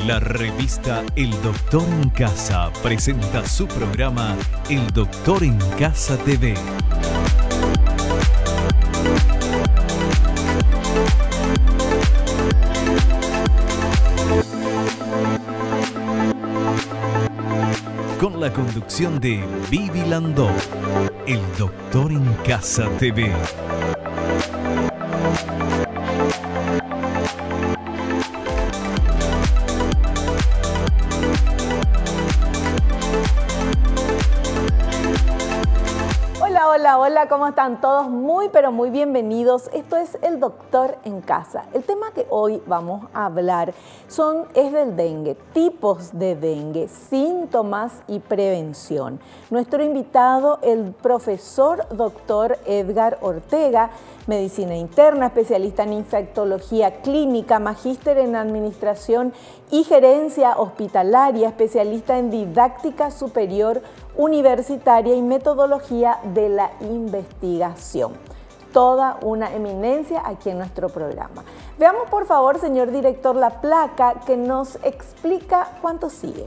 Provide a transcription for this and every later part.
La revista El Doctor en Casa presenta su programa El Doctor en Casa TV. Con la conducción de Vivi Landó, El Doctor en Casa TV. Hola, ¿cómo están todos? Muy, pero muy bienvenidos. Esto es El Doctor en Casa. El tema que hoy vamos a hablar es del dengue, tipos de dengue, síntomas y prevención. Nuestro invitado, el profesor doctor Edgar Ortega, medicina interna, especialista en infectología clínica, magíster en administración y gerencia hospitalaria, especialista en didáctica superior universitaria y metodología de la investigación. Toda una eminencia aquí en nuestro programa. Veamos por favor, señor director, la placa que nos explica cuánto sigue.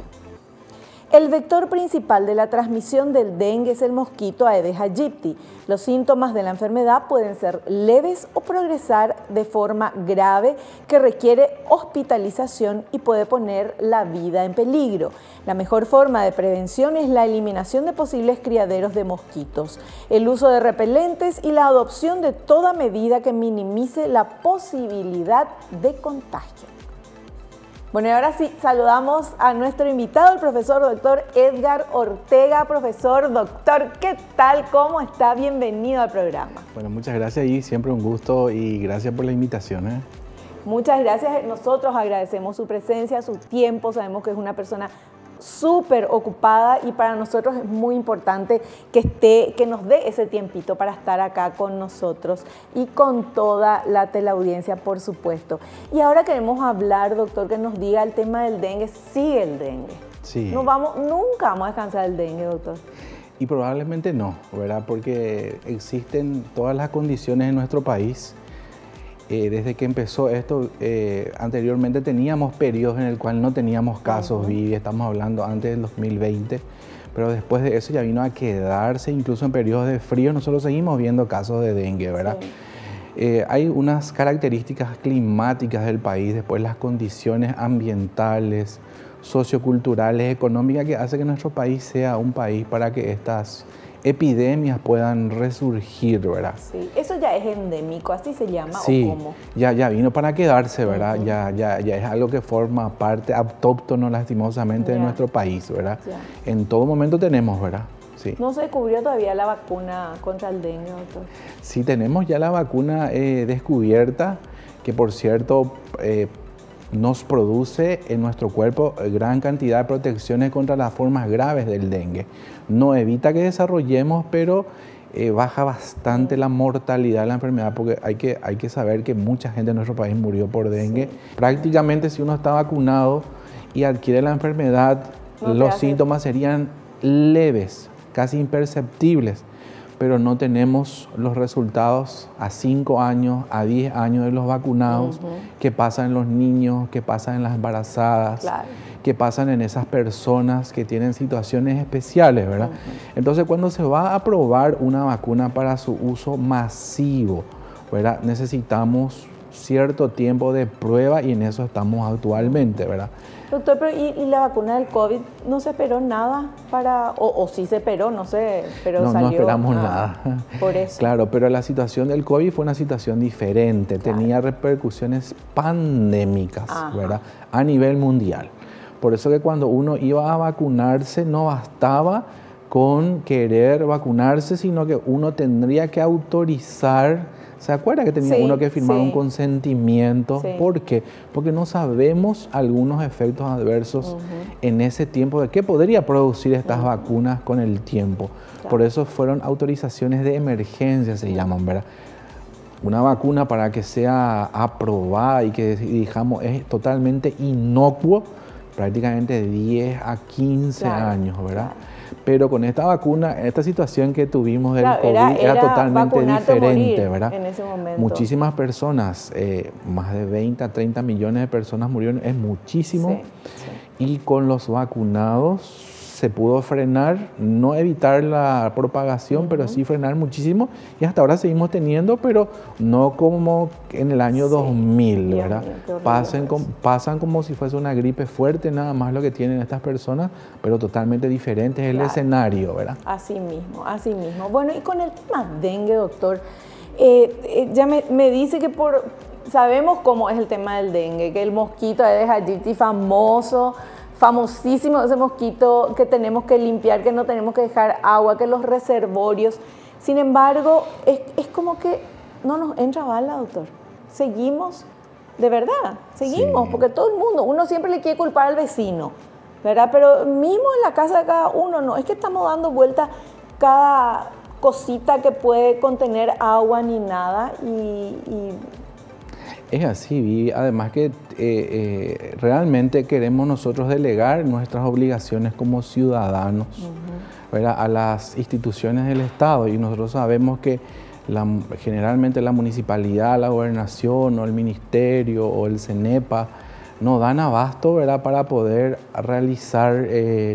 El vector principal de la transmisión del dengue es el mosquito Aedes aegypti. Los síntomas de la enfermedad pueden ser leves o progresar de forma grave que requiere hospitalización y puede poner la vida en peligro. La mejor forma de prevención es la eliminación de posibles criaderos de mosquitos, el uso de repelentes y la adopción de toda medida que minimice la posibilidad de contagio. Bueno, y ahora sí, saludamos a nuestro invitado, el profesor doctor Edgar Ortega. Profesor doctor, ¿qué tal? ¿Cómo está? Bienvenido al programa. Bueno, muchas gracias y siempre un gusto y gracias por la invitación. Muchas gracias. Nosotros agradecemos su presencia, su tiempo. Sabemos que es una persona súper ocupada y para nosotros es muy importante que nos dé ese tiempito para estar acá con nosotros y con toda la teleaudiencia, por supuesto. Y ahora queremos hablar, doctor, que nos diga el tema del dengue. Sigue el dengue. Sí. Nunca vamos a descansar del dengue, doctor. Y probablemente no, ¿verdad? Porque existen todas las condiciones en nuestro país. Desde que empezó esto, anteriormente teníamos periodos en el cual no teníamos casos vivos, estamos hablando antes del 2020, pero después de eso ya vino a quedarse, incluso en periodos de frío nosotros seguimos viendo casos de dengue, ¿verdad? Sí. Hay unas características climáticas del país, después las condiciones ambientales, socioculturales, económicas, que hace que nuestro país sea un país para que estas epidemias puedan resurgir, ¿verdad? Sí, eso ya es endémico, así se llama. Sí, ¿o cómo? Ya vino para quedarse, ¿verdad? Ya es algo que forma parte autóctono lastimosamente de nuestro país, ¿verdad? Ya. En todo momento tenemos, ¿verdad? Sí. ¿No se descubrió todavía la vacuna contra el dengue, doctor? Sí, tenemos ya la vacuna descubierta, que por cierto nos produce en nuestro cuerpo gran cantidad de protecciones contra las formas graves del dengue. No evita que desarrollemos, pero baja bastante la mortalidad de la enfermedad, porque hay que saber que mucha gente en nuestro país murió por dengue. Sí. Prácticamente si uno está vacunado y adquiere la enfermedad, los síntomas serían leves, casi imperceptibles, pero no tenemos los resultados a 5 años, a 10 años de los vacunados, que pasan en los niños, que pasan en las embarazadas, que pasan en esas personas que tienen situaciones especiales, ¿verdad? Entonces, cuando se va a aprobar una vacuna para su uso masivo, ¿verdad? Necesitamos cierto tiempo de prueba y en eso estamos actualmente, ¿verdad? Doctor, pero ¿y la vacuna del COVID no se esperó nada para, o sí se esperó, no sé, pero no, salió? No esperamos nada. Por eso. Claro, pero la situación del COVID fue una situación diferente, tenía repercusiones pandémicas, ¿verdad? A nivel mundial. Por eso que cuando uno iba a vacunarse no bastaba con querer vacunarse, sino que uno tendría que autorizar. ¿Se acuerda que tenía uno que firmar un consentimiento? Sí. ¿Por qué? Porque no sabemos algunos efectos adversos en ese tiempo de qué podría producir estas vacunas con el tiempo. Claro. Por eso fueron autorizaciones de emergencia, se llaman, ¿verdad? Una vacuna para que sea aprobada y que, digamos, es totalmente inocuo, prácticamente de 10 a 15 años, ¿verdad? Claro. Pero con esta vacuna, esta situación que tuvimos del Claro, COVID era totalmente vacunarte o diferente, morir ¿verdad? en ese momento. Muchísimas personas, más de 20 a 30 millones de personas murieron, es muchísimo. Sí, sí. Y con los vacunados se pudo frenar, no evitar la propagación, pero sí frenar muchísimo. Y hasta ahora seguimos teniendo, pero no como en el año 2000, Dios ¿verdad? mío, qué horrible Pasan como si fuese una gripe fuerte, nada más lo que tienen estas personas, pero totalmente diferente es el escenario, ¿verdad? Así mismo, así mismo. Bueno, y con el tema dengue, doctor, ya me dice que sabemos cómo es el tema del dengue, que el mosquito Aedes aegypti famosísimo, ese mosquito que tenemos que limpiar, que no tenemos que dejar agua, que los reservorios. Sin embargo, es como que no nos entra bala, doctor. Seguimos, de verdad, seguimos, porque todo el mundo, uno siempre le quiere culpar al vecino, ¿verdad? Pero mismo en la casa de cada uno, no es que estamos dando vuelta cada cosita que puede contener agua ni nada y es así, Vivi. Además que realmente queremos nosotros delegar nuestras obligaciones como ciudadanos, ¿verdad?, a las instituciones del Estado, y nosotros sabemos que generalmente la municipalidad, la gobernación o el ministerio o el CENEPA no dan abasto, ¿verdad?, para poder realizar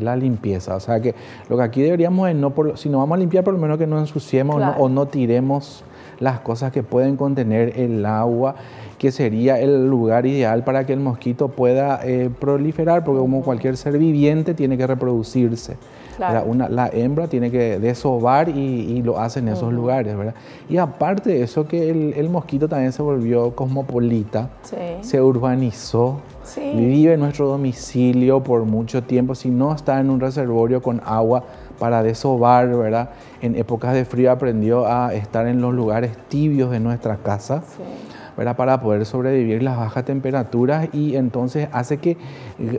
la limpieza. O sea que lo que aquí deberíamos es, si no vamos a limpiar, por lo menos que no ensuciemos, claro, o no tiremos las cosas que pueden contener el agua, que sería el lugar ideal para que el mosquito pueda proliferar, porque como cualquier ser viviente tiene que reproducirse. Claro. La hembra tiene que desovar y lo hace en esos lugares, ¿verdad? Y aparte de eso, que el mosquito también se volvió cosmopolita, se urbanizó, vive en nuestro domicilio por mucho tiempo. Si no está en un reservorio con agua para desovar, ¿verdad?, en épocas de frío aprendió a estar en los lugares tibios de nuestra casa, ¿verdad?, para poder sobrevivir las bajas temperaturas, y entonces hace que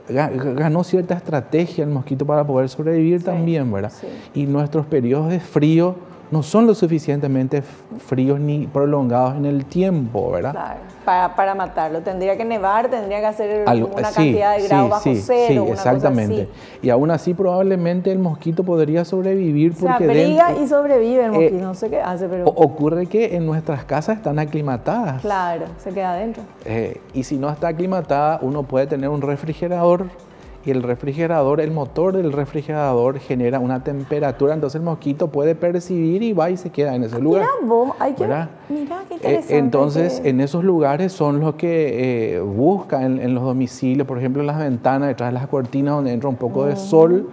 ganó cierta estrategia el mosquito para poder sobrevivir también, ¿verdad? Y nuestros periodos de frío no son lo suficientemente fríos ni prolongados en el tiempo, ¿verdad? Claro, para matarlo. Tendría que nevar, tendría que hacer una cantidad de grados bajo cero, una exactamente. Cosa así. Y aún así probablemente el mosquito podría sobrevivir porque se abriga y sobrevive el mosquito, no sé qué hace, pero ocurre que en nuestras casas están aclimatadas. Claro, se queda adentro. Y si no está aclimatada, uno puede tener un refrigerador, y el refrigerador, el motor del refrigerador genera una temperatura, entonces el mosquito puede percibir y va y se queda en ese lugar. Mira vos, mira qué interesante. Entonces, en esos lugares son los que buscan en los domicilios, por ejemplo, en las ventanas, detrás de las cortinas donde entra un poco de sol,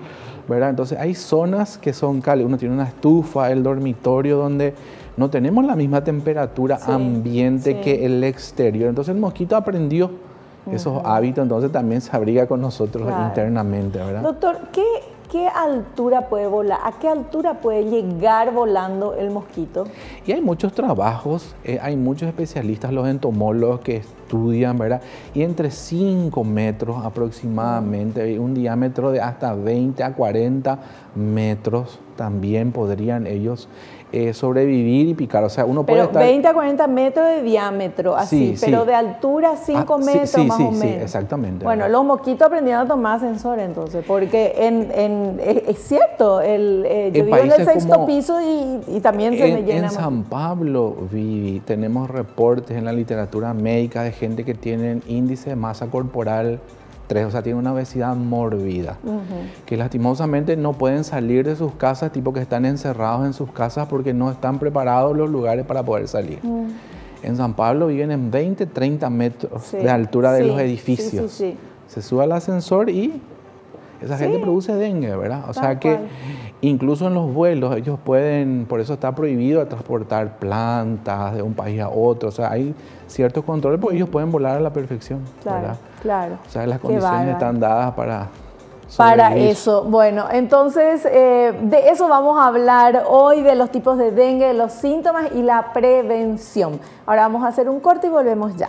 ¿verdad? Entonces hay zonas que son cálidas, uno tiene una estufa, el dormitorio donde no tenemos la misma temperatura ambiente que el exterior, entonces el mosquito aprendió esos hábitos, entonces también se abriga con nosotros internamente, ¿verdad? Doctor, ¿qué altura puede volar? ¿A qué altura puede llegar volando el mosquito? Y hay muchos trabajos, hay muchos especialistas, los entomólogos que estudian, ¿verdad? Y entre 5 metros aproximadamente, un diámetro de hasta 20 a 40 metros también podrían ellos sobrevivir y picar. O sea, uno puede estar 20 a 40 metros de diámetro, así, pero de altura 5 metros más o menos. Sí, exactamente. Bueno, los mosquitos aprendieron a tomar ascensor entonces, porque es cierto, yo vivo en el 6º piso y también se me llena. En San Pablo, Vivi, tenemos reportes en la literatura médica de gente que tienen índice de masa corporal 3, o sea, tienen una obesidad mórbida, que lastimosamente no pueden salir de sus casas, tipo que están encerrados en sus casas porque no están preparados los lugares para poder salir. En San Pablo viven en 20, 30 metros de altura de los edificios. Se sube al ascensor y esa gente produce dengue, ¿verdad? O sea que incluso en los vuelos ellos pueden, por eso está prohibido transportar plantas de un país a otro, o sea, hay ciertos controles porque ellos pueden volar a la perfección, ¿verdad? Claro. O sea, las condiciones están dadas para eso. Bueno, entonces de eso vamos a hablar hoy, de los tipos de dengue, de los síntomas y la prevención. Ahora vamos a hacer un corte y volvemos ya.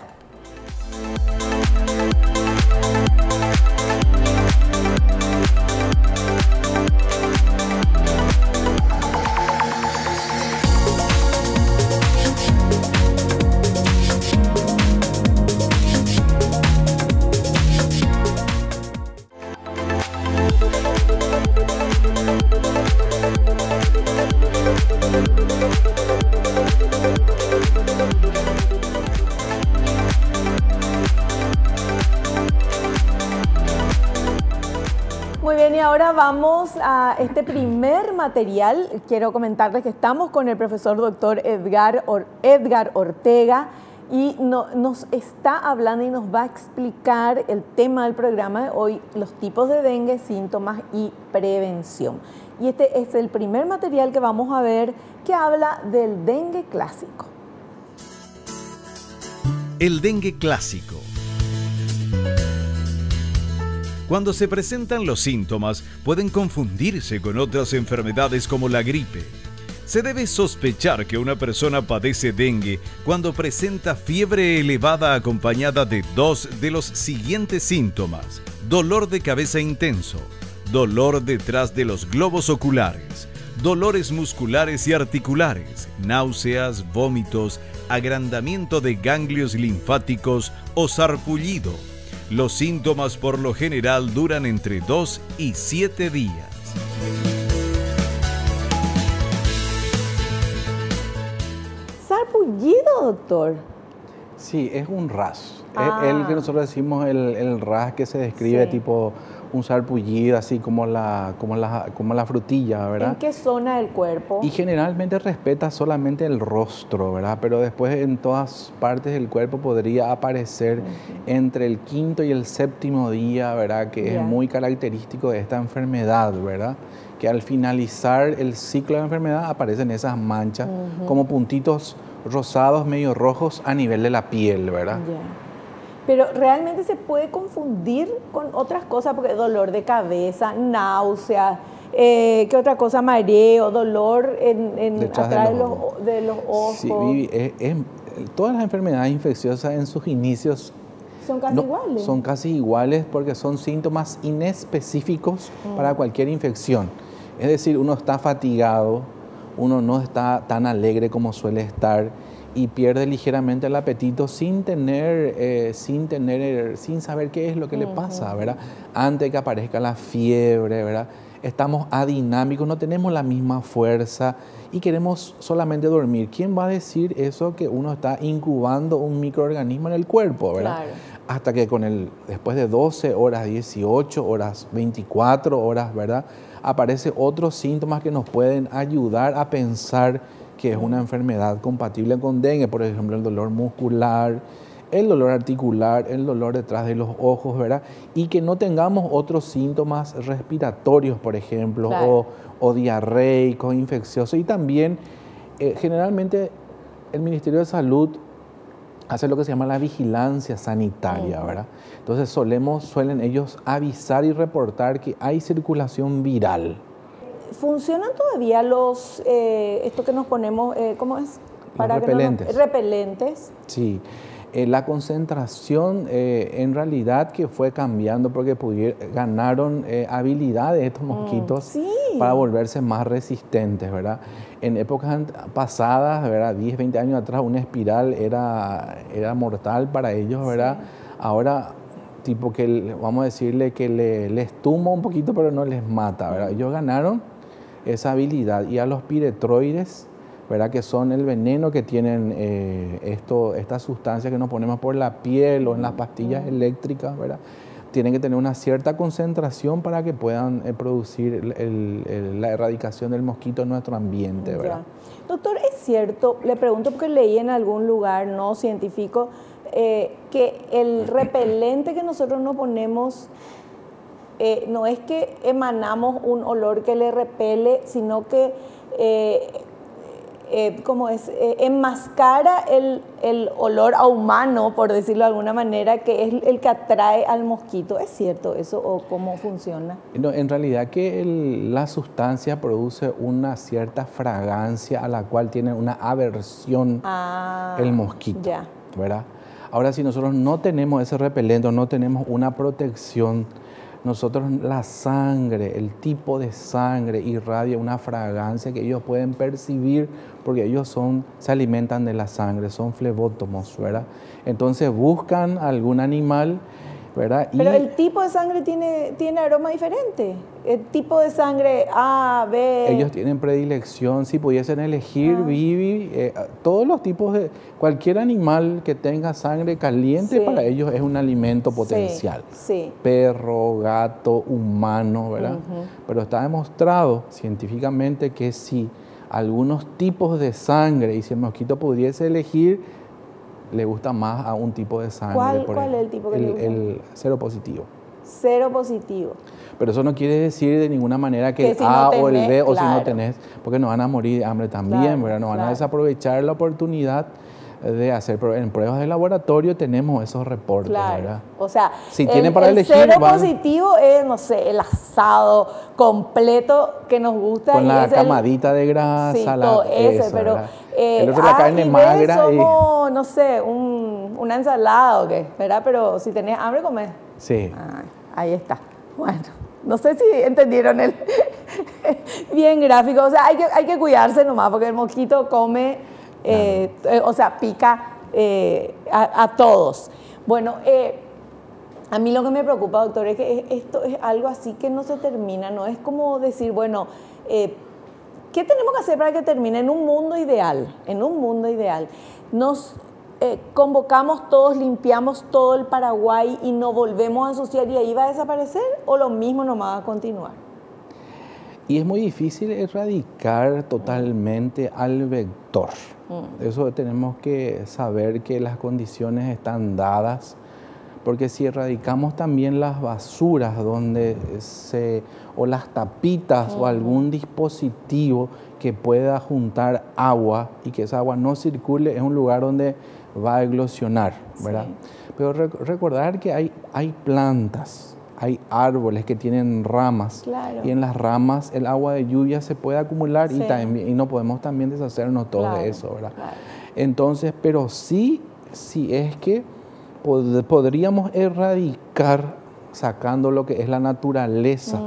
bien, y ahora vamos a este primer material. Quiero comentarles que estamos con el profesor doctor Edgar Ortega y nos está hablando y nos va a explicar el tema del programa de hoy, los tipos de dengue, síntomas y prevención. Y este es el primer material que vamos a ver que habla del dengue clásico. El dengue clásico. Cuando se presentan los síntomas, pueden confundirse con otras enfermedades como la gripe. Se debe sospechar que una persona padece dengue cuando presenta fiebre elevada acompañada de dos de los siguientes síntomas: dolor de cabeza intenso, dolor detrás de los globos oculares, dolores musculares y articulares, náuseas, vómitos, agrandamiento de ganglios linfáticos o sarpullido. Los síntomas por lo general duran entre 2 y 7 días. ¿Sarpullido, doctor? Sí, es un ras. Es el que nosotros decimos el ras que se describe tipo un sarpullido, así como la frutilla, ¿verdad? ¿En qué zona del cuerpo? Y generalmente respeta solamente el rostro, ¿verdad? Pero después en todas partes del cuerpo podría aparecer entre el quinto y el séptimo día, ¿verdad? Que es muy característico de esta enfermedad, ¿verdad? Que al finalizar el ciclo de la enfermedad aparecen esas manchas como puntitos rosados, medio rojos a nivel de la piel, ¿verdad? Pero realmente se puede confundir con otras cosas, porque dolor de cabeza, náusea, ¿qué otra cosa? Mareo, dolor atrás de los ojos. Sí, Vivi, todas las enfermedades infecciosas en sus inicios son casi iguales. Son casi iguales porque son síntomas inespecíficos para cualquier infección. Es decir, uno está fatigado, uno no está tan alegre como suele estar y pierde ligeramente el apetito sin saber qué es lo que le pasa, ¿verdad? Antes de que aparezca la fiebre, ¿verdad? Estamos adinámicos, no tenemos la misma fuerza y queremos solamente dormir. ¿Quién va a decir eso que uno está incubando un microorganismo en el cuerpo, ¿verdad? Claro. Hasta que después de 12 horas, 18 horas, 24 horas, ¿verdad? Aparecen otros síntomas que nos pueden ayudar a pensar que es una enfermedad compatible con dengue, por ejemplo, el dolor muscular, el dolor articular, el dolor detrás de los ojos, ¿verdad? Y que no tengamos otros síntomas respiratorios, por ejemplo, o diarreicos, infecciosos. Y también, generalmente, el Ministerio de Salud hace lo que se llama la vigilancia sanitaria, ¿verdad? Entonces suelen ellos avisar y reportar que hay circulación viral. ¿Funcionan todavía esto que nos ponemos, cómo es? Los repelentes. Repelentes. Sí. La concentración en realidad que fue cambiando porque ganaron habilidades estos mosquitos para volverse más resistentes, ¿verdad? En épocas pasadas, ¿verdad? 10, 20 años atrás, una espiral era mortal para ellos, ¿verdad? Ahora, tipo que vamos a decirle que les tumba un poquito, pero no les mata, ¿verdad? Ellos ganaron esa habilidad. Y a los piretroides, ¿verdad? Que son el veneno que tienen estas sustancias que nos ponemos por la piel o en las pastillas eléctricas, ¿verdad? Tienen que tener una cierta concentración para que puedan producir la erradicación del mosquito en nuestro ambiente, ¿verdad? Doctor, ¿es cierto? Le pregunto porque leí en algún lugar no científico que el repelente que nosotros nos ponemos no es que emanamos un olor que le repele, sino que enmascara el olor a humano, por decirlo de alguna manera, que es el que atrae al mosquito. ¿Es cierto eso o cómo funciona? No, en realidad que la sustancia produce una cierta fragancia a la cual tiene una aversión el mosquito, ¿verdad? Ahora, si nosotros no tenemos ese repelente, no tenemos una protección, nosotros la sangre, el tipo de sangre irradia una fragancia que ellos pueden percibir porque ellos se alimentan de la sangre, son flebótomos, ¿verdad? Entonces buscan algún animal ¿verdad? Pero el tipo de sangre tiene aroma diferente. El tipo de sangre A, B... Ellos tienen predilección, si pudiesen elegir, todos los tipos de... Cualquier animal que tenga sangre caliente, para ellos es un alimento potencial. Sí. Perro, gato, humano, ¿verdad? Pero está demostrado científicamente que si algunos tipos de sangre, y si el mosquito pudiese elegir, le gusta más a un tipo de sangre. ¿Cuál es el tipo que le gusta? El cero positivo. Cero positivo. Pero eso no quiere decir de ninguna manera que el si A no tenés, o el B, o claro. si no tenés, porque nos van a morir de hambre también, ¿verdad? Nos van a desaprovechar la oportunidad de hacer en pruebas de laboratorio. Tenemos esos reportes, ¿verdad? O sea, si tienen para elegir, cero positivo es, no sé, el asado completo que nos gusta. Con y la es camadita de grasa, sí, todo ese, pero el otro la carne magra. Somos, no sé, una ensalada o qué, ¿verdad? Pero si tenés hambre, comés. Sí. Ahí está. Bueno, no sé si entendieron el bien gráfico. O sea, hay que cuidarse nomás, porque el mosquito come, o sea, pica a todos. Bueno, a mí lo que me preocupa, doctor, es que esto es algo así que no se termina. No es como decir, bueno, ¿qué tenemos que hacer para que termine en un mundo ideal? En un mundo ideal. Nos convocamos todos, limpiamos todo el Paraguay y nos volvemos a ensuciar y ahí va a desaparecer, o lo mismo nomás va a continuar. Y es muy difícil erradicar totalmente al vector. Eso tenemos que saber que las condiciones están dadas, porque si erradicamos también las basuras o las tapitas o algún dispositivo que pueda juntar agua y que esa agua no circule, es un lugar donde va a eclosionar, ¿verdad? Sí. Pero recordar que hay plantas, hay árboles que tienen ramas, y en las ramas el agua de lluvia se puede acumular y no podemos también deshacernos todos de eso, ¿verdad? Entonces, pero sí es que podríamos erradicar sacando lo que es la naturaleza,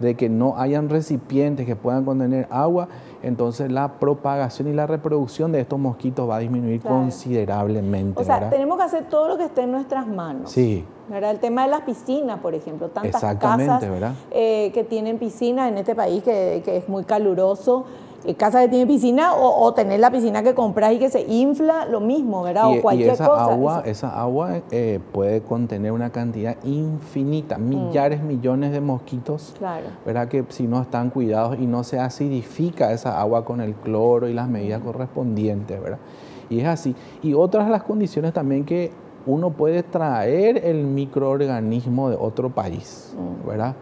de que no hayan recipientes que puedan contener agua, entonces la propagación y la reproducción de estos mosquitos va a disminuir considerablemente. O sea, ¿verdad? Tenemos que hacer todo lo que esté en nuestras manos. Sí. ¿Verdad? El tema de las piscinas, por ejemplo, tantas casas ¿verdad? Que tienen piscina en este país que es muy caluroso. Casa que tiene piscina o tener la piscina que compras y que se infla, lo mismo, ¿verdad? O cualquier cosa. Esa agua puede contener una cantidad infinita, millones de mosquitos, ¿verdad? Que si no están cuidados y no se acidifica esa agua con el cloro y las medidas correspondientes, ¿verdad? Y es así. Y otras de las condiciones también que uno puede traer el microorganismo de otro país, ¿verdad?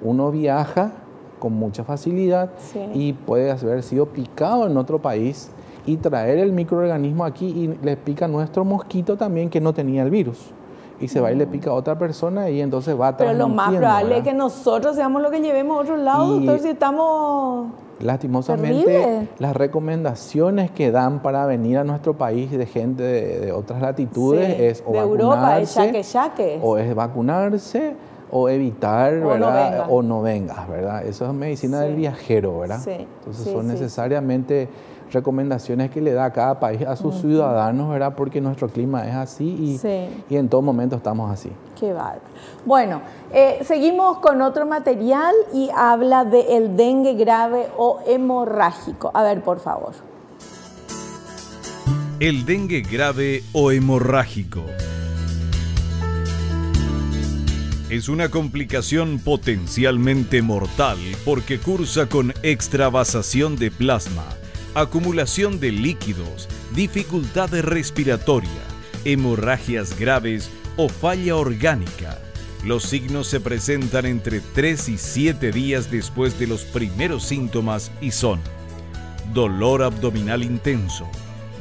Uno viaja con mucha facilidad y puede haber sido picado en otro país y traer el microorganismo aquí y le pica nuestro mosquito también que no tenía el virus y se va y le pica a otra persona y entonces va transmitiendo. Pero lo más probable es que nosotros seamos los que llevemos a otro lado, entonces si estamos... Lastimosamente, las recomendaciones que dan para venir a nuestro país de gente de otras latitudes es o de vacunarse, Europa, o es vacunarse, o evitar, ¿verdad? O no vengas, ¿verdad? Eso es medicina del viajero, ¿verdad? Entonces son necesariamente recomendaciones que le da cada país a sus ciudadanos, ¿verdad? Porque nuestro clima es así y en todo momento estamos así. Qué bárbaro. Bueno, seguimos con otro material y habla del dengue grave o hemorrágico. A ver, por favor. El dengue grave o hemorrágico es una complicación potencialmente mortal porque cursa con extravasación de plasma, acumulación de líquidos, dificultad respiratoria, hemorragias graves o falla orgánica. Los signos se presentan entre 3 y 7 días después de los primeros síntomas y son dolor abdominal intenso,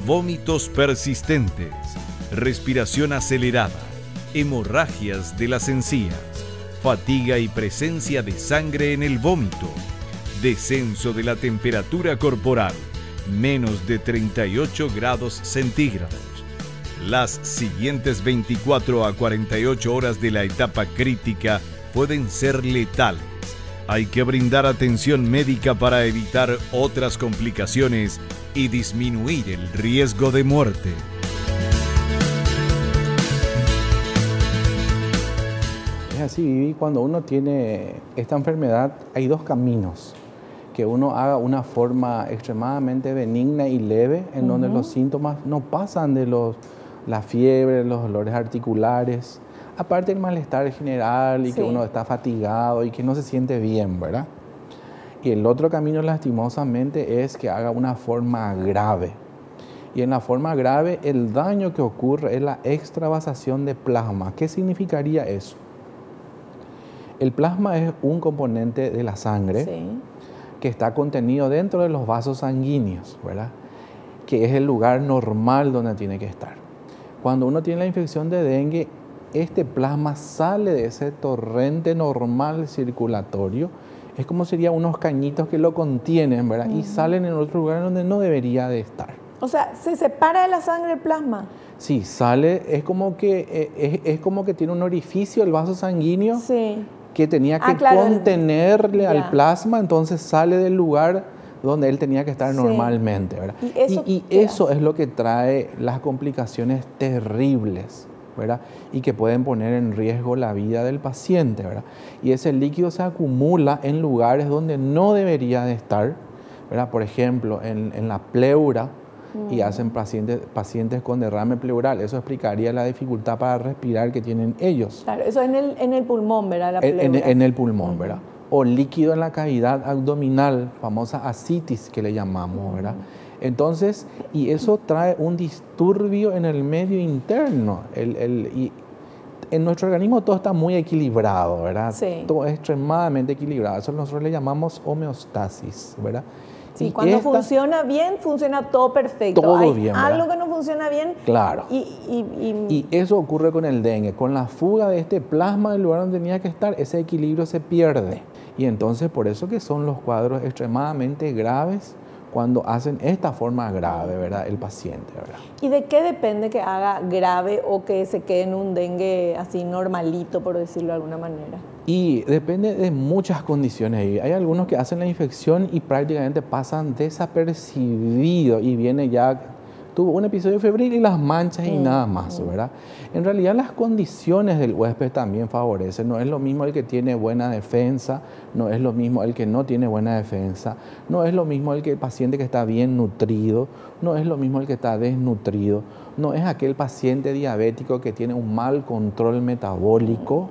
vómitos persistentes, respiración acelerada, hemorragias de las encías, fatiga y presencia de sangre en el vómito, descenso de la temperatura corporal, menos de 38 grados centígrados. Las siguientes 24 a 48 horas de la etapa crítica pueden ser letales. Hay que brindar atención médica para evitar otras complicaciones y disminuir el riesgo de muerte. Es así, Vivi, cuando uno tiene esta enfermedad hay dos caminos. Que uno haga una forma extremadamente benigna y leve, en donde los síntomas no pasan de la fiebre, los dolores articulares, aparte el malestar general y que uno está fatigado y que no se siente bien, ¿verdad? Y el otro camino, lastimosamente, es que haga una forma grave. Y en la forma grave, el daño que ocurre es la extravasación de plasma. ¿Qué significaría eso? El plasma es un componente de la sangre que está contenido dentro de los vasos sanguíneos, ¿verdad? Que es el lugar normal donde tiene que estar. Cuando uno tiene la infección de dengue, este plasma sale de ese torrente normal circulatorio. Es como serían unos cañitos que lo contienen, ¿verdad? Y salen en otro lugar donde no debería de estar. O sea, ¿se separa de la sangre el plasma? Sí, sale, es como que tiene un orificio el vaso sanguíneo que tenía que contenerle al plasma, entonces sale del lugar donde él tenía que estar normalmente, ¿verdad? Y eso es lo que trae las complicaciones terribles, ¿verdad? Y que pueden poner en riesgo la vida del paciente, ¿verdad? Y ese líquido se acumula en lugares donde no debería de estar, ¿verdad? Por ejemplo, en la pleura, y hacen pacientes con derrame pleural. Eso explicaría la dificultad para respirar que tienen ellos. Claro, eso en el pulmón, ¿verdad? La pleura. En el pulmón, ¿verdad? O líquido en la cavidad abdominal, famosa ascitis que le llamamos, ¿verdad? Entonces, y eso trae un disturbio en el medio interno. Y en nuestro organismo todo está muy equilibrado, ¿verdad? Sí. Todo es extremadamente equilibrado. Eso nosotros le llamamos homeostasis, ¿verdad? Sí, cuando funciona bien, funciona todo perfecto. Todo Hay bien, algo ¿verdad? que no funciona bien. Claro. Y eso ocurre con el dengue. Con la fuga de este plasma del lugar donde tenía que estar, ese equilibrio se pierde. Y entonces por eso que son los cuadros extremadamente graves cuando hacen esta forma grave, ¿verdad? El paciente, ¿verdad? ¿Y de qué depende que haga grave o que se quede en un dengue así normalito, por decirlo de alguna manera? Y depende de muchas condiciones. Hay algunos que hacen la infección y prácticamente pasan desapercibidos y viene ya, tuvo un episodio febril y las manchas y nada más, ¿verdad? En realidad las condiciones del huésped también favorecen. No es lo mismo el que tiene buena defensa, no es lo mismo el que no tiene buena defensa, no es lo mismo el paciente que está bien nutrido, no es lo mismo el que está desnutrido, no es aquel paciente diabético que tiene un mal control metabólico.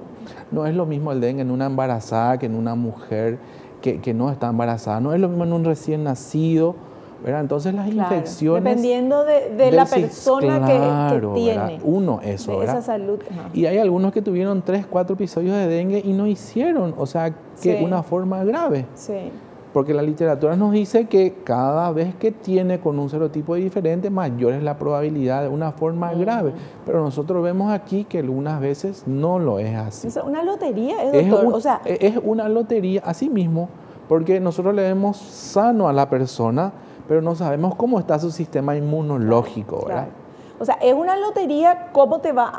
No es lo mismo el dengue en una embarazada que en una mujer que no está embarazada. No es lo mismo en un recién nacido, ¿verdad? Entonces las infecciones... Dependiendo de la persona que tiene. ¿verdad? Uno eso, de ¿verdad? Esa salud. Y hay algunos que tuvieron 3, 4 episodios de dengue y no hicieron, o sea, que una forma grave. Sí. Porque la literatura nos dice que cada vez que tiene con un serotipo diferente, mayor es la probabilidad de una forma grave. Pero nosotros vemos aquí que algunas veces no lo es así. Es una lotería, doctor. Es una lotería así mismo, porque nosotros le vemos sano a la persona, pero no sabemos cómo está su sistema inmunológico, ¿verdad? Claro. O sea, es una lotería cómo te va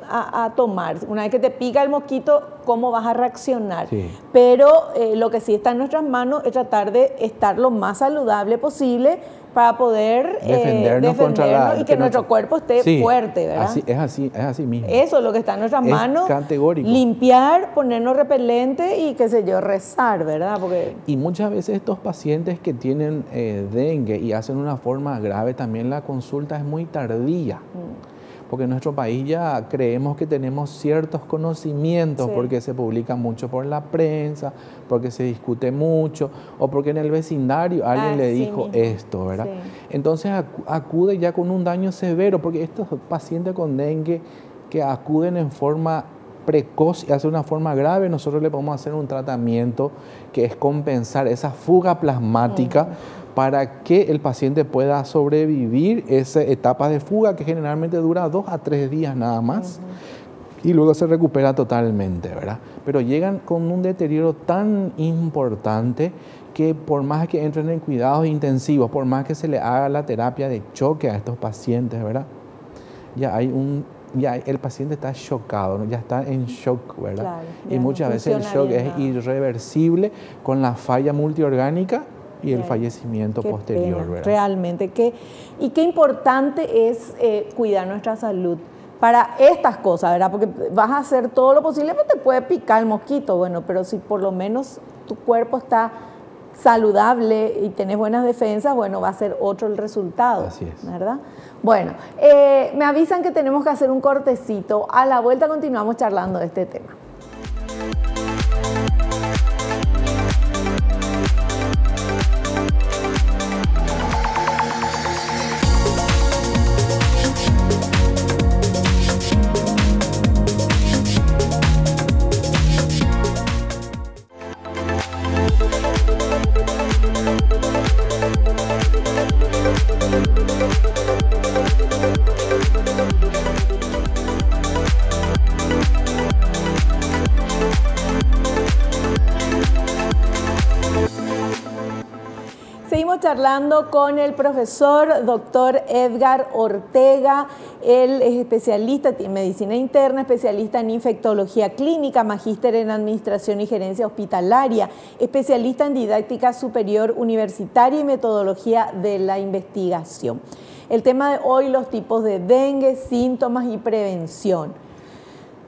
a tomar. Una vez que te pica el mosquito, cómo vas a reaccionar. Sí. Pero lo que sí está en nuestras manos es tratar de estar lo más saludable posible para poder defendernos y que nuestro cuerpo esté fuerte, ¿verdad? Es así mismo. Eso es lo que está en nuestras manos. Categórico. Limpiar, ponernos repelente y qué sé yo, rezar, ¿verdad? Y muchas veces estos pacientes que tienen dengue y hacen una forma grave, también la consulta es muy tardía. Porque en nuestro país ya creemos que tenemos ciertos conocimientos porque se publica mucho por la prensa, porque se discute mucho o porque en el vecindario alguien le dijo esto, ¿verdad? Sí. Entonces acude ya con un daño severo, porque estos pacientes con dengue que acuden en forma precoz y hace una forma grave, nosotros le podemos hacer un tratamiento que es compensar esa fuga plasmática para que el paciente pueda sobrevivir esa etapa de fuga que generalmente dura 2 a 3 días nada más y luego se recupera totalmente, ¿verdad? Pero llegan con un deterioro tan importante que por más que entren en cuidados intensivos, por más que se le haga la terapia de choque a estos pacientes, ¿verdad? Ya el paciente está chocado, ¿no? Ya está en shock, ¿verdad? Claro, y muchas veces el shock es irreversible con la falla multiorgánica y el fallecimiento posterior, ¿verdad? Realmente. Y qué importante es cuidar nuestra salud. para estas cosas, ¿verdad? Porque vas a hacer todo lo posible, pero te puede picar el mosquito, bueno, pero si por lo menos tu cuerpo está saludable y tenés buenas defensas, bueno, va a ser otro el resultado. Así es. ¿Verdad? Bueno, me avisan que tenemos que hacer un cortecito. A la vuelta continuamos charlando de este tema. Seguimos charlando con el profesor doctor Edgar Ortega. Él es especialista en medicina interna, especialista en infectología clínica, magíster en administración y gerencia hospitalaria, especialista en didáctica superior universitaria y metodología de la investigación. El tema de hoy, los tipos de dengue, síntomas y prevención.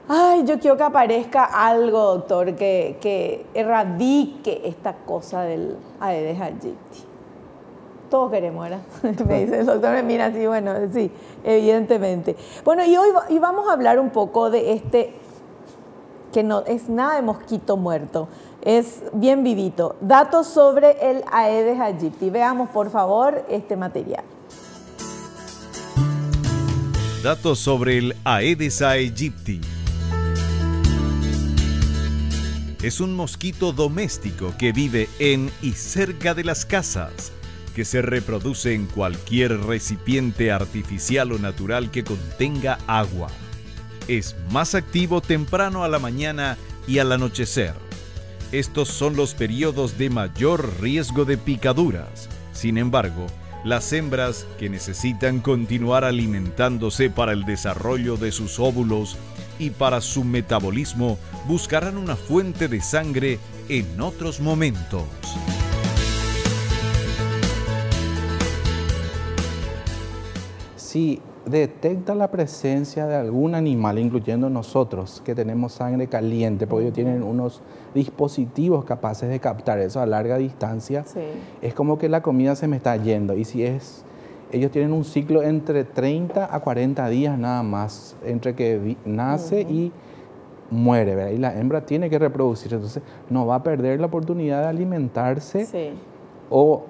Ay, yo quiero que aparezca algo, doctor, que erradique esta cosa del Aedes aegypti. Todos queremos, ¿verdad? Me dice el doctor, me mira así, bueno, sí, evidentemente. Bueno, y hoy vamos a hablar un poco de este, que no es nada de mosquito muerto, es bien vivito. Datos sobre el Aedes aegypti. Veamos, por favor, este material. Datos sobre el Aedes aegypti. Es un mosquito doméstico que vive en y cerca de las casas, que se reproduce en cualquier recipiente artificial o natural que contenga agua. Es más activo temprano a la mañana y al anochecer. Estos son los periodos de mayor riesgo de picaduras. Sin embargo, las hembras que necesitan continuar alimentándose para el desarrollo de sus óvulos y para su metabolismo buscarán una fuente de sangre en otros momentos. Si detecta la presencia de algún animal, incluyendo nosotros que tenemos sangre caliente, porque ellos tienen unos dispositivos capaces de captar eso a larga distancia, sí, es como que la comida se me está yendo. Y si es, ellos tienen un ciclo entre 30 a 40 días nada más, entre que nace y muere, ¿verdad? Y la hembra tiene que reproducirse, entonces no va a perder la oportunidad de alimentarse, sí, o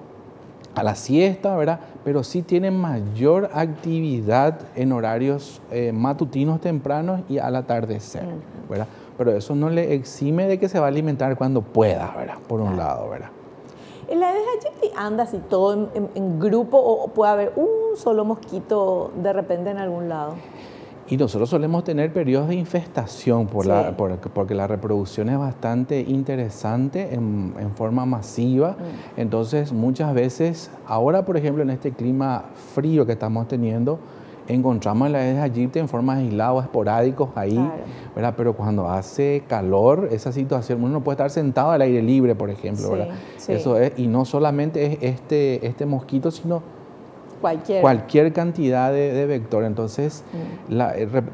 a la siesta, ¿verdad? Pero sí tiene mayor actividad en horarios matutinos tempranos y al atardecer, ¿verdad? Pero eso no le exime de que se va a alimentar cuando pueda, ¿verdad? Por un lado, ¿verdad? ¿El Aedes aegypti anda así todo en grupo o puede haber un solo mosquito de repente en algún lado? Y nosotros solemos tener periodos de infestación porque la reproducción es bastante interesante en forma masiva. Entonces, muchas veces, ahora por ejemplo en este clima frío que estamos teniendo, encontramos la Aedes aegypti en forma aislada o esporádicos ahí, ¿verdad? Pero cuando hace calor, esa situación, uno no puede estar sentado al aire libre, por ejemplo, ¿verdad? Sí. Eso es, y no solamente es este mosquito, sino cualquier cantidad de vector. Entonces,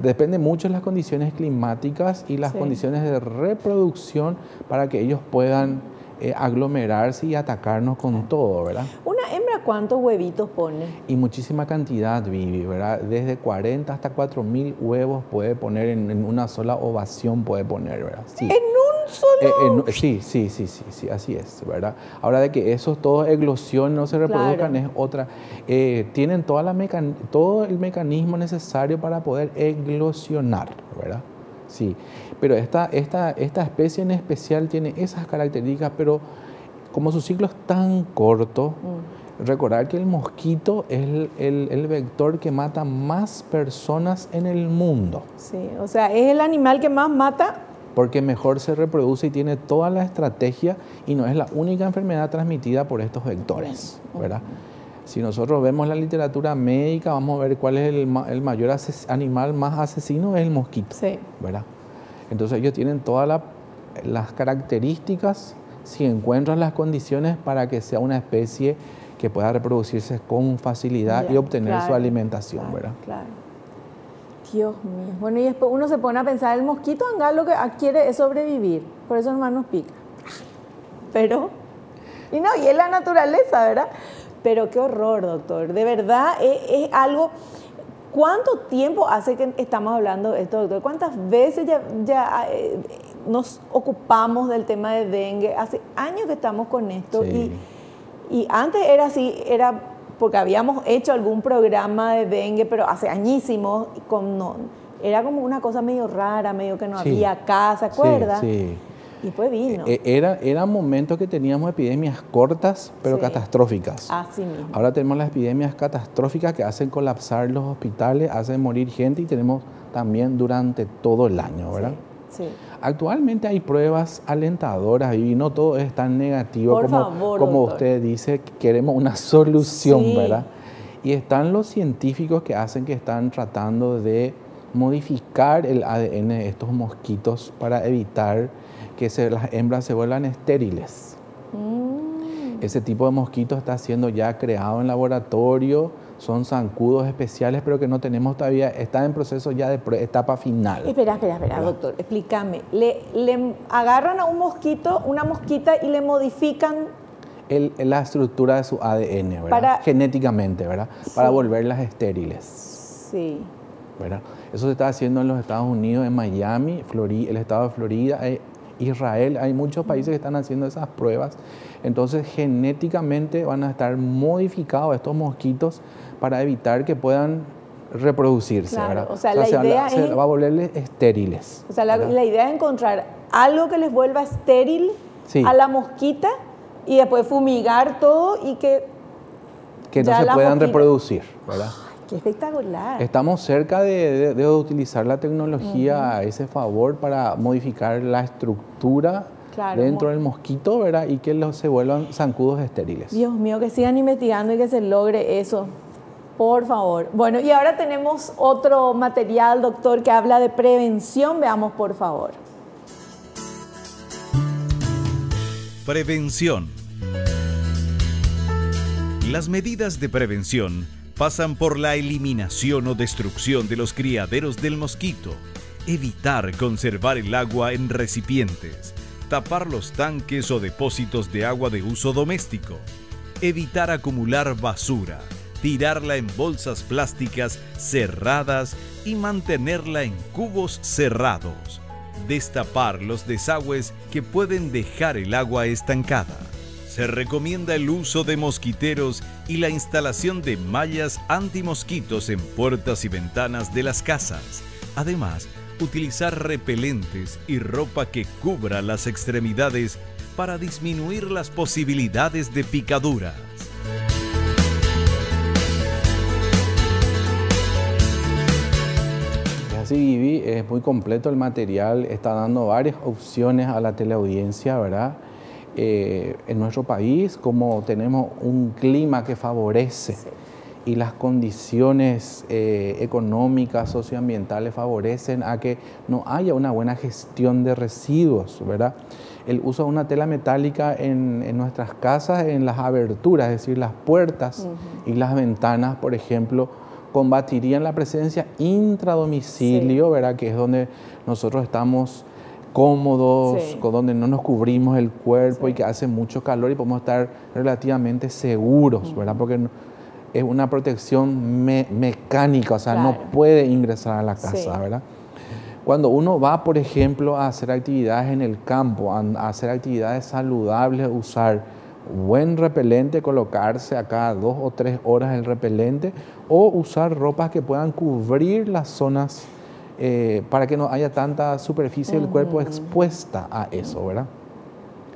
depende mucho de las condiciones climáticas y las condiciones de reproducción para que ellos puedan aglomerarse y atacarnos con todo, ¿verdad? ¿Una hembra cuántos huevitos pone? Y muchísima cantidad, Vivi, ¿verdad? Desde 40 hasta 4.000 huevos puede poner en una sola ovación, puede poner, ¿verdad? Sí. ¿En un solo? Sí, así es, ¿verdad? Ahora de que esos todos eclosionen, no se reproduzcan, es otra. Tienen todo el mecanismo necesario para poder eclosionar, ¿verdad? Sí, pero esta especie en especial tiene esas características, pero como su ciclo es tan corto, recordar que el mosquito es el vector que mata más personas en el mundo. Sí, o sea, es el animal que más mata. Porque mejor se reproduce y tiene toda la estrategia y no es la única enfermedad transmitida por estos vectores, ¿verdad? Si nosotros vemos la literatura médica, vamos a ver cuál es el mayor animal más asesino, es el mosquito, ¿verdad? Entonces ellos tienen todas las características, si encuentran las condiciones para que sea una especie que pueda reproducirse con facilidad y obtener su alimentación, ¿verdad? Claro. Dios mío. Bueno, y después uno se pone a pensar, el mosquito anga lo que quiere es sobrevivir, por eso nomás nos pica. Pero, y no, y es la naturaleza, ¿verdad? Pero qué horror, doctor. De verdad, es algo... ¿Cuánto tiempo hace que estamos hablando de esto, doctor? ¿Cuántas veces ya nos ocupamos del tema de dengue? Hace años que estamos con esto. Sí. Y antes era así, era porque habíamos hecho algún programa de dengue, pero hace añísimos, era como una cosa medio rara, medio que no había casa, ¿se acuerda? Sí. Y después vino. Eran momentos que teníamos epidemias cortas, pero catastróficas. Así mismo. Ahora tenemos las epidemias catastróficas que hacen colapsar los hospitales, hacen morir gente y tenemos también durante todo el año, ¿verdad? Sí. Actualmente hay pruebas alentadoras y no todo es tan negativo como usted dice, queremos una solución, ¿verdad? Y están los científicos que están tratando de modificar el ADN de estos mosquitos para evitar que las hembras se vuelvan estériles. Ese tipo de mosquitos está siendo ya creado en laboratorio, son zancudos especiales, pero que no tenemos todavía, está en proceso ya de etapa final. Espera, doctor, explícame. ¿Le agarran a un mosquito, una mosquita y le modifican la estructura de su ADN, ¿verdad? Genéticamente, ¿verdad? Para volverlas estériles. Sí. ¿Verdad? Eso se está haciendo en los Estados Unidos, en Miami, el estado de Florida, Israel. Hay muchos países que están haciendo esas pruebas. Entonces, genéticamente van a estar modificados estos mosquitos para evitar que puedan reproducirse, claro, ¿verdad? O sea, la idea va a volverles estériles. O sea, la idea es encontrar algo que les vuelva estéril a la mosquita y después fumigar todo y que no se puedan reproducir, ¿verdad? ¡Qué espectacular! Estamos cerca de utilizar la tecnología a ese favor para modificar la estructura dentro del mosquito, ¿verdad? Y que se vuelvan zancudos estériles. Dios mío, que sigan investigando y que se logre eso, por favor. Bueno, y ahora tenemos otro material, doctor, que habla de prevención. Veamos, por favor. Prevención. Las medidas de prevención pasan por la eliminación o destrucción de los criaderos del mosquito, evitar conservar el agua en recipientes, tapar los tanques o depósitos de agua de uso doméstico, evitar acumular basura, tirarla en bolsas plásticas cerradas y mantenerla en cubos cerrados, destapar los desagües que pueden dejar el agua estancada. Se recomienda el uso de mosquiteros y la instalación de mallas antimosquitos en puertas y ventanas de las casas. Además, utilizar repelentes y ropa que cubra las extremidades para disminuir las posibilidades de picaduras. Así, Vivi, es muy completo el material, está dando varias opciones a la teleaudiencia, ¿verdad? En nuestro país, como tenemos un clima que favorece y las condiciones económicas, socioambientales favorecen a que no haya una buena gestión de residuos, ¿verdad? El uso de una tela metálica en nuestras casas, en las aberturas, es decir, las puertas y las ventanas, por ejemplo, combatirían la presencia intradomicilio, ¿verdad? Que es donde nosotros estamos cómodos, donde no nos cubrimos el cuerpo y que hace mucho calor y podemos estar relativamente seguros, ¿verdad? Porque es una protección mecánica, o sea, no puede ingresar a la casa, ¿verdad? Cuando uno va, por ejemplo, a hacer actividades en el campo, a hacer actividades saludables, usar buen repelente, colocarse a cada 2 o 3 horas el repelente o usar ropas que puedan cubrir las zonas para que no haya tanta superficie del cuerpo expuesta a eso, ¿verdad?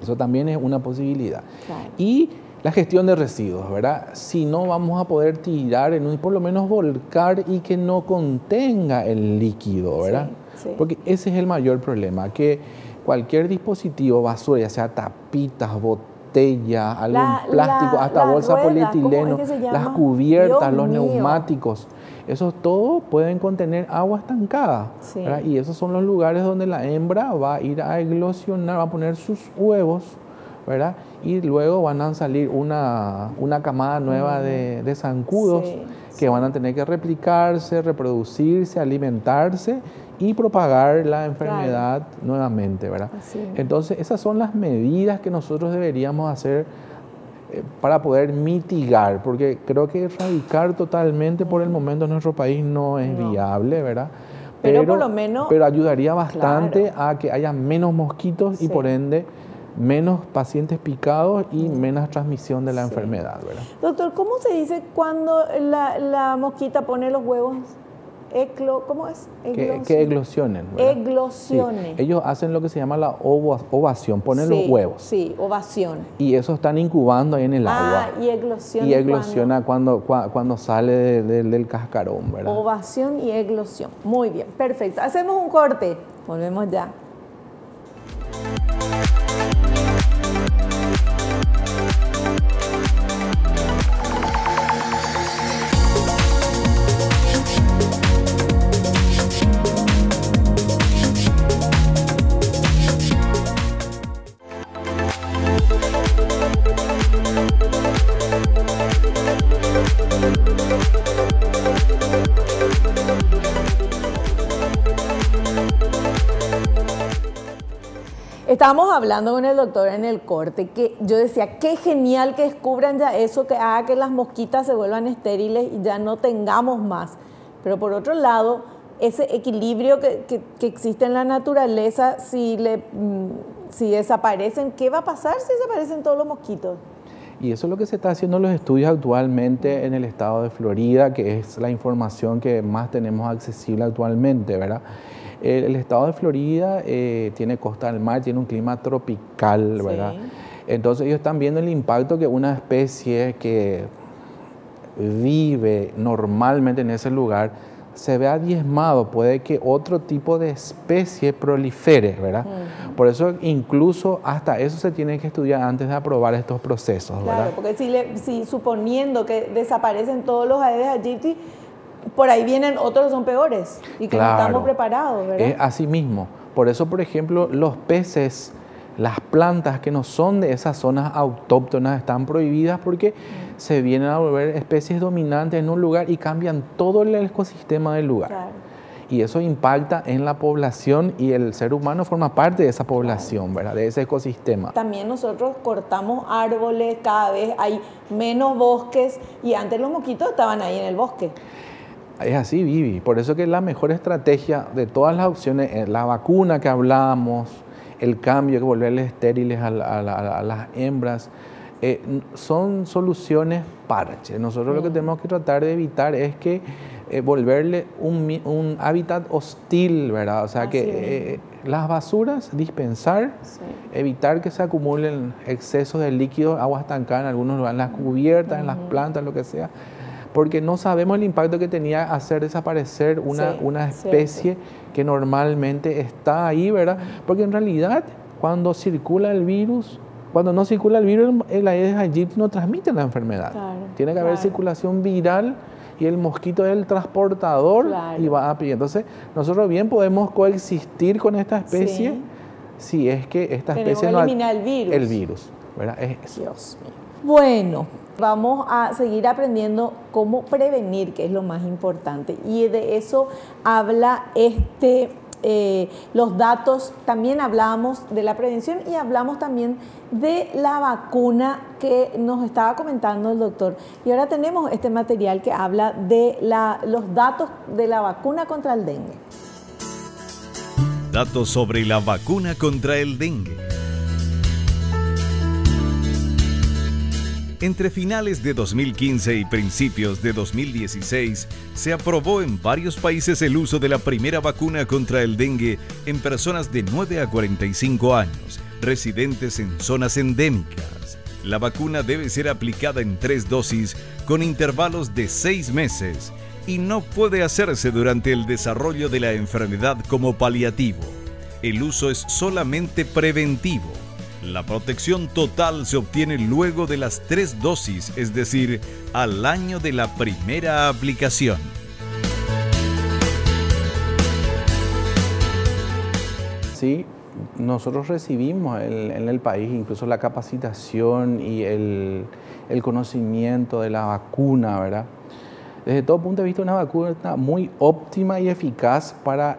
Eso también es una posibilidad. Claro. Y la gestión de residuos, ¿verdad? Si no, vamos a poder tirar, por lo menos volcar y que no contenga el líquido, ¿verdad? Sí. Porque ese es el mayor problema, que cualquier dispositivo, basura, ya sea tapitas, botellas, algún plástico, hasta bolsa rueda, polietileno, las cubiertas, los neumáticos, esos todos pueden contener agua estancada, ¿verdad? Y esos son los lugares donde la hembra va a ir a eclosionar, va a poner sus huevos, ¿verdad? Y luego van a salir una camada nueva de zancudos que van a tener que replicarse, reproducirse, alimentarse y propagar la enfermedad nuevamente, ¿verdad? Entonces, esas son las medidas que nosotros deberíamos hacer para poder mitigar, porque creo que erradicar totalmente por el momento en nuestro país no es viable, ¿verdad? Pero por lo menos... Pero ayudaría bastante a que haya menos mosquitos y por ende menos pacientes picados y menos transmisión de la enfermedad, ¿verdad? Doctor, ¿cómo se dice cuando la mosquita pone los huevos? ¿Cómo es? Que eclosionen. Eclosionen. Sí. Ellos hacen lo que se llama la ovación, ponen los huevos. Sí, ovación. Y eso están incubando ahí en el agua. Y eclosiona. Y eclosiona cuando sale del cascarón, ¿verdad? Ovación y eclosión. Muy bien, perfecto. Hacemos un corte. Volvemos ya. Estábamos hablando con el doctor en el corte, que yo decía, qué genial que descubran ya eso, que haga que las mosquitas se vuelvan estériles y ya no tengamos más. Pero por otro lado, ese equilibrio que existe en la naturaleza, si desaparecen, ¿qué va a pasar si desaparecen todos los mosquitos? Y eso es lo que se está haciendo en los estudios actualmente en el estado de Florida, que es la información que más tenemos accesible actualmente, ¿verdad? El estado de Florida tiene costa del mar, tiene un clima tropical, ¿verdad? Entonces ellos están viendo el impacto que una especie que vive normalmente en ese lugar se vea diezmado, puede que otro tipo de especie prolifere, ¿verdad? Por eso incluso hasta eso se tiene que estudiar antes de aprobar estos procesos, ¿verdad? Claro, porque si suponiendo que desaparecen todos los Aedes aegypti, por ahí vienen otros que son peores y que no estamos preparados, ¿verdad? Es así mismo. Por eso, por ejemplo, los peces, las plantas que no son de esas zonas autóctonas están prohibidas porque se vienen a volver especies dominantes en un lugar y cambian todo el ecosistema del lugar. Claro. Y eso impacta en la población y el ser humano forma parte de esa población, ¿verdad? De ese ecosistema. También nosotros cortamos árboles, cada vez hay menos bosques y antes los mosquitos estaban ahí en el bosque. Es así, Vivi. Por eso que la mejor estrategia de todas las opciones, la vacuna que hablamos, el cambio, que volverles estériles a las hembras, son soluciones parche. Nosotros lo que tenemos que tratar de evitar es que volverle un hábitat hostil, ¿verdad? O sea, que las basuras dispensar, evitar que se acumulen excesos de líquidos, agua estancada en algunos lugares, en las cubiertas, en las plantas, lo que sea, porque no sabemos el impacto que tenía hacer desaparecer una especie que normalmente está ahí, ¿verdad? Porque en realidad, cuando circula el virus, cuando no circula el virus, el Aedes aegypti no transmite la enfermedad. Tiene que haber circulación viral y el mosquito es el transportador y va a pie. Entonces, nosotros bien podemos coexistir con esta especie si es que esta especie no elimina el virus, ¿verdad? Dios mío. Bueno, vamos a seguir aprendiendo cómo prevenir, que es lo más importante. Y de eso habla los datos. También hablamos de la prevención y hablamos también de la vacuna que nos estaba comentando el doctor. Y ahora tenemos este material que habla de los datos de la vacuna contra el dengue. Datos sobre la vacuna contra el dengue. Entre finales de 2015 y principios de 2016, se aprobó en varios países el uso de la primera vacuna contra el dengue en personas de 9 a 45 años, residentes en zonas endémicas. La vacuna debe ser aplicada en 3 dosis con intervalos de 6 meses y no puede hacerse durante el desarrollo de la enfermedad como paliativo. El uso es solamente preventivo. La protección total se obtiene luego de las 3 dosis, es decir, al año de la primera aplicación. Sí, nosotros recibimos en el país incluso la capacitación y el conocimiento de la vacuna, ¿verdad? Desde todo punto de vista, una vacuna muy óptima y eficaz para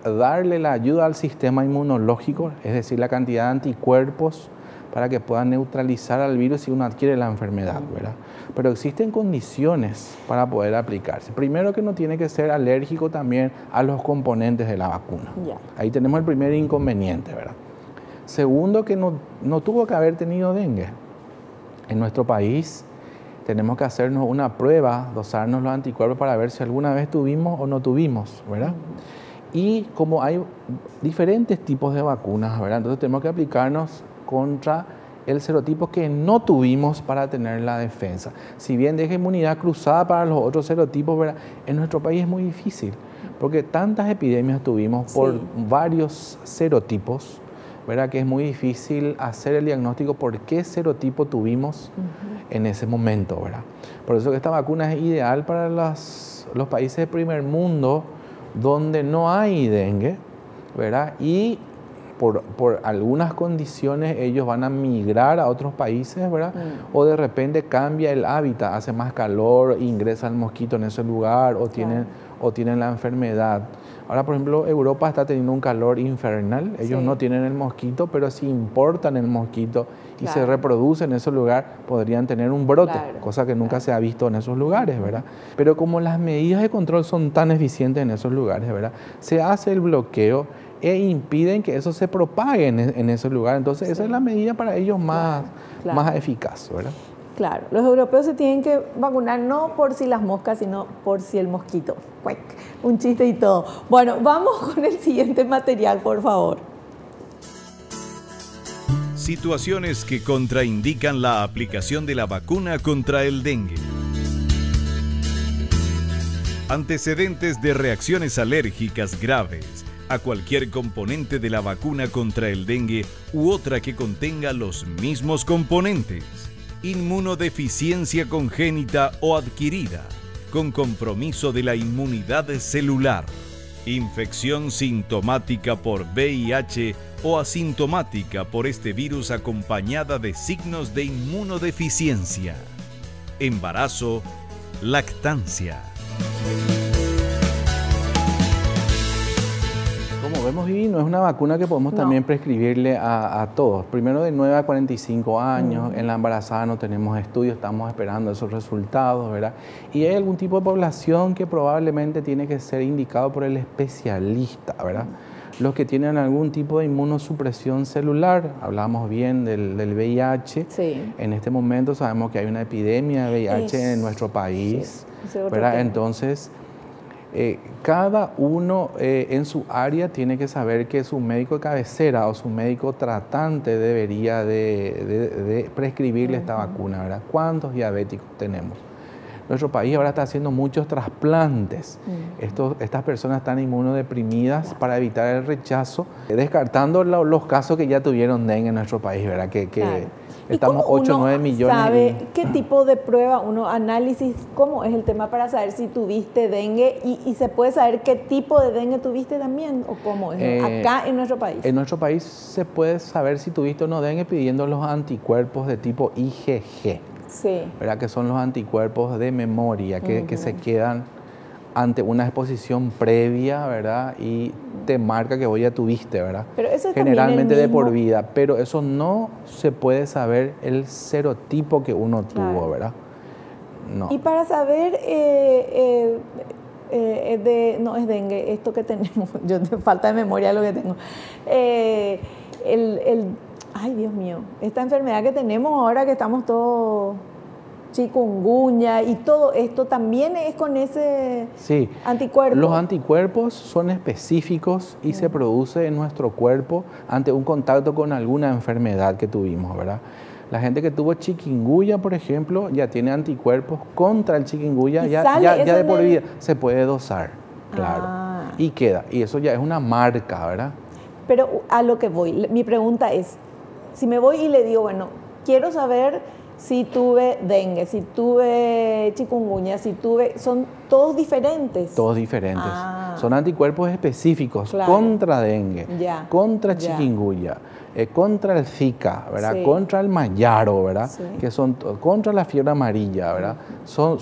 darle la ayuda al sistema inmunológico, es decir, la cantidad de anticuerpos para que puedan neutralizar al virus si uno adquiere la enfermedad, ¿verdad? Pero existen condiciones para poder aplicarse. Primero, que no tiene que ser alérgico también a los componentes de la vacuna. Ahí tenemos el primer inconveniente, ¿verdad? Segundo, que no tuvo que haber tenido dengue. En nuestro país tenemos que hacernos una prueba, dosarnos los anticuerpos para ver si alguna vez tuvimos o no tuvimos, ¿verdad? Y como hay diferentes tipos de vacunas, ¿verdad? Entonces tenemos que aplicarnos contra el serotipo que no tuvimos para tener la defensa. Si bien deja inmunidad cruzada para los otros serotipos, ¿verdad? En nuestro país es muy difícil, porque tantas epidemias tuvimos por varios serotipos, ¿verdad? Que es muy difícil hacer el diagnóstico por qué serotipo tuvimos en ese momento, ¿verdad? Por eso que esta vacuna es ideal para los países de primer mundo, donde no hay dengue, ¿verdad? Y por algunas condiciones ellos van a migrar a otros países, ¿verdad? O de repente cambia el hábitat, hace más calor, ingresa el mosquito en ese lugar o tienen la enfermedad. Ahora, por ejemplo, Europa está teniendo un calor infernal, ellos no tienen el mosquito, pero si importan el mosquito y se reproduce en ese lugar, podrían tener un brote, cosa que nunca se ha visto en esos lugares, ¿verdad? Pero como las medidas de control son tan eficientes en esos lugares, ¿verdad? Se hace el bloqueo e impiden que eso se propague en ese lugar. Entonces, esa es la medida para ellos más eficaz, ¿verdad? Claro, los europeos se tienen que vacunar no por si las moscas, sino por si el mosquito. Un chiste y todo. Bueno, vamos con el siguiente material, por favor. Situaciones que contraindican la aplicación de la vacuna contra el dengue. Antecedentes de reacciones alérgicas graves a cualquier componente de la vacuna contra el dengue u otra que contenga los mismos componentes. Inmunodeficiencia congénita o adquirida, con compromiso de la inmunidad celular. Infección sintomática por VIH o asintomática por este virus acompañada de signos de inmunodeficiencia. Embarazo, lactancia. Como vemos, Vivi, no es una vacuna que podemos también prescribirle a todos. Primero, de 9 a 45 años, en la embarazada no tenemos estudios, estamos esperando esos resultados, ¿verdad? Y hay algún tipo de población que probablemente tiene que ser indicado por el especialista, ¿verdad? Los que tienen algún tipo de inmunosupresión celular, hablamos bien del VIH. En este momento sabemos que hay una epidemia de VIH en nuestro país, ¿verdad? Entonces, cada uno en su área tiene que saber que su médico de cabecera o su médico tratante debería de prescribirle esta vacuna, ¿verdad? ¿Cuántos diabéticos tenemos? Nuestro país ahora está haciendo muchos trasplantes. Estas personas están inmunodeprimidas para evitar el rechazo, descartando los casos que ya tuvieron dengue en nuestro país, ¿verdad? Estamos 8 o 9 millones. ¿Sabe qué tipo de prueba, análisis, cómo es el tema para saber si tuviste dengue y se puede saber qué tipo de dengue tuviste también o cómo es acá en nuestro país? En nuestro país se puede saber si tuviste o no dengue pidiendo los anticuerpos de tipo IgG. ¿Verdad? Que son los anticuerpos de memoria que se quedan ante una exposición previa, ¿verdad? Y te marca que vos ya tuviste, ¿verdad? Pero eso es generalmente de por vida, pero eso no se puede saber el serotipo que uno tuvo, ¿verdad? No. Y para saber, no es dengue, esto que tenemos, yo falta de memoria lo que tengo, ay, Dios mío, esta enfermedad que tenemos ahora que estamos todos chikungunya y todo esto también es con ese anticuerpo. Los anticuerpos son específicos y se produce en nuestro cuerpo ante un contacto con alguna enfermedad que tuvimos, ¿verdad? La gente que tuvo chikungunya, por ejemplo, ya tiene anticuerpos contra el chikungunya, ya de por vida se puede dosar, claro, y queda, y eso ya es una marca, ¿verdad? Pero a lo que voy, mi pregunta es, si me voy y le digo, bueno, quiero saber si tuve dengue, si tuve chikungunya, si tuve... ¿Son todos diferentes? Todos diferentes. Ah. Son anticuerpos específicos, Claro. contra dengue, Ya. contra Ya. chikungunya, contra el Zika, ¿verdad? Sí. Contra el mayaro, ¿verdad? Sí. Que son contra la fiebre amarilla, ¿verdad? Son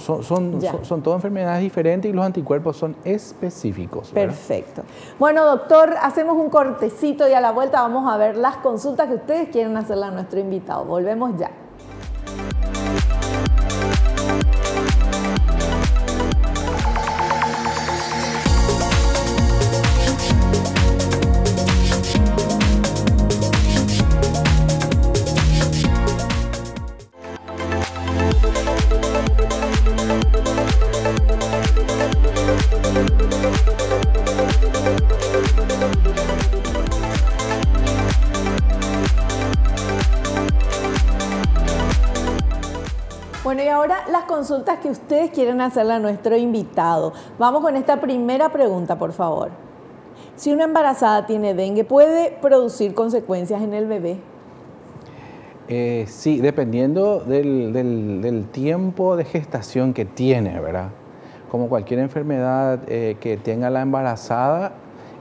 Ya. todas enfermedades diferentes y los anticuerpos son específicos, ¿verdad? Perfecto. Bueno, doctor, hacemos un cortecito y a la vuelta vamos a ver las consultas que ustedes quieren hacerle a nuestro invitado. Volvemos ya. Bueno, y ahora las consultas que ustedes quieren hacerle a nuestro invitado. Vamos con esta primera pregunta, por favor. Si una embarazada tiene dengue, ¿puede producir consecuencias en el bebé? Sí, dependiendo del tiempo de gestación que tiene, ¿verdad? Como cualquier enfermedad que tenga la embarazada,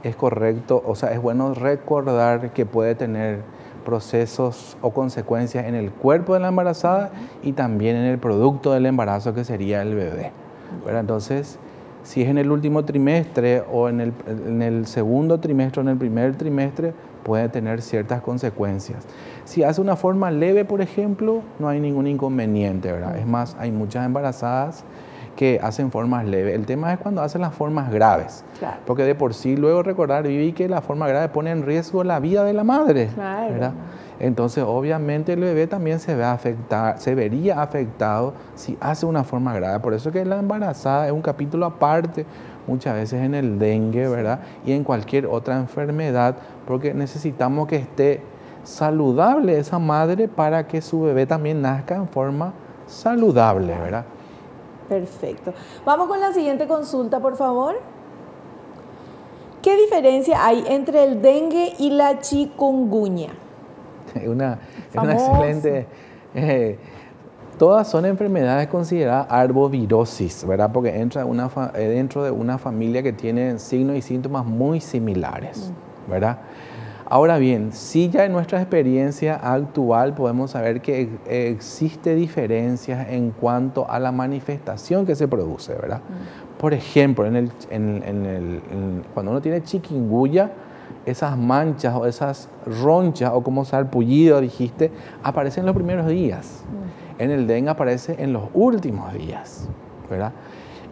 es correcto, o sea, es bueno recordar que puede tener procesos o consecuencias en el cuerpo de la embarazada y también en el producto del embarazo, que sería el bebé, ¿verdad? Entonces, si es en el último trimestre o en el segundo trimestre o en el primer trimestre, puede tener ciertas consecuencias. Si hace una forma leve, por ejemplo, no hay ningún inconveniente, ¿verdad? Es más, hay muchas embarazadas que hacen formas leves. El tema es cuando hacen las formas graves. Claro. Porque de por sí, luego recordar, Vivi, que la forma grave pone en riesgo la vida de la madre. Claro. ¿Verdad? Entonces, obviamente, el bebé también se vería afectado si hace una forma grave. Por eso que la embarazada es un capítulo aparte, muchas veces en el dengue, ¿verdad? Y en cualquier otra enfermedad, porque necesitamos que esté saludable esa madre para que su bebé también nazca en forma saludable, ¿verdad? Perfecto. Vamos con la siguiente consulta, por favor. ¿Qué diferencia hay entre el dengue y la chikungunya? Una Famoso. excelente... todas son enfermedades consideradas arbovirosis, ¿verdad? Porque entra dentro de una familia que tiene signos y síntomas muy similares, ¿verdad? Ahora bien, sí, ya en nuestra experiencia actual podemos saber que existe diferencias en cuanto a la manifestación que se produce, ¿verdad? Por ejemplo, cuando uno tiene chikungunya, esas manchas o esas ronchas o como sarpullido, dijiste, aparecen en los primeros días. En el dengue aparece en los últimos días, ¿verdad?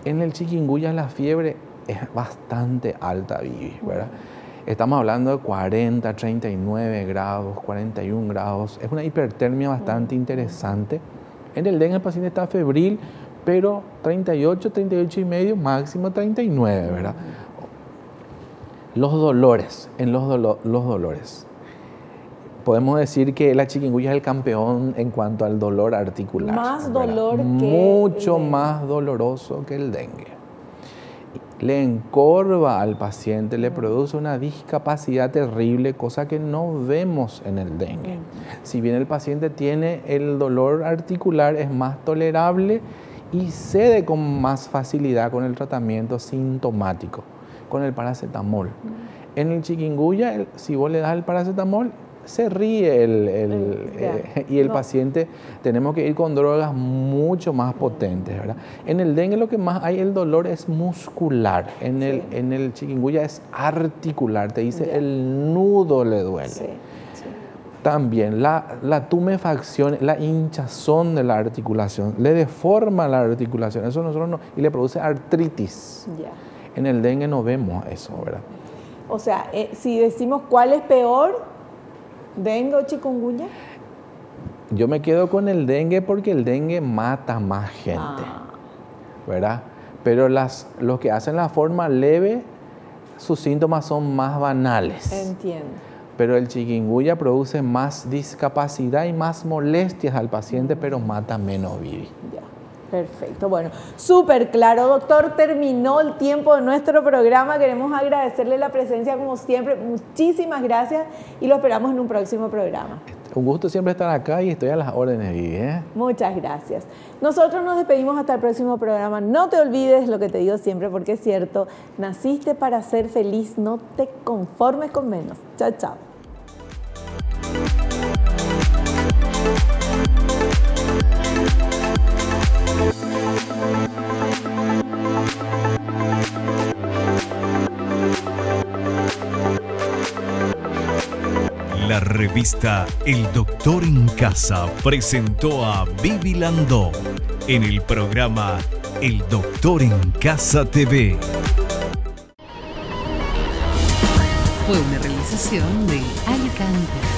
En el chikungunya la fiebre es bastante alta, Vivi, ¿verdad? Estamos hablando de 40, 39 grados, 41 grados. Es una hipertermia bastante interesante. En el dengue el paciente está febril, pero 38, 38 y medio, máximo 39, ¿verdad? Los dolores, los dolores. Podemos decir que la chikungunya es el campeón en cuanto al dolor articular. Más ¿verdad? dolor que Mucho el dengue. más doloroso que el dengue. Le encorva al paciente, le produce una discapacidad terrible, cosa que no vemos en el dengue. Si bien el paciente tiene el dolor articular, es más tolerable y cede con más facilidad con el tratamiento sintomático, con el paracetamol. En el chikungunya, si vos le das el paracetamol, se ríe y el paciente, tenemos que ir con drogas mucho más potentes, ¿verdad? En el dengue lo que más hay, el dolor es muscular, en el chikungunya es articular, te dice el nudo le duele. Sí, sí. También la tumefacción, la hinchazón de la articulación, le deforma la articulación, eso nosotros no, y le produce artritis. Ya. En el dengue no vemos eso, ¿verdad? O sea, si decimos cuál es peor, ¿dengue o chikungunya? Yo me quedo con el dengue porque el dengue mata más gente, ¿verdad? Pero los que hacen la forma leve, sus síntomas son más banales. Entiendo. Pero el chikungunya produce más discapacidad y más molestias al paciente, pero mata menos, Vivi. Ya. Perfecto, bueno, súper claro, doctor, terminó el tiempo de nuestro programa, queremos agradecerle la presencia como siempre, muchísimas gracias y lo esperamos en un próximo programa. un gusto siempre estar acá y estoy a las órdenes, Vivi, ¿eh? Muchas gracias. Nosotros nos despedimos hasta el próximo programa. No te olvides lo que te digo siempre, porque es cierto, naciste para ser feliz, no te conformes con menos. Chao, chao. La revista El Doctor en Casa presentó a Vivi Landó en el programa El Doctor en Casa TV. Fue una realización de Alicante.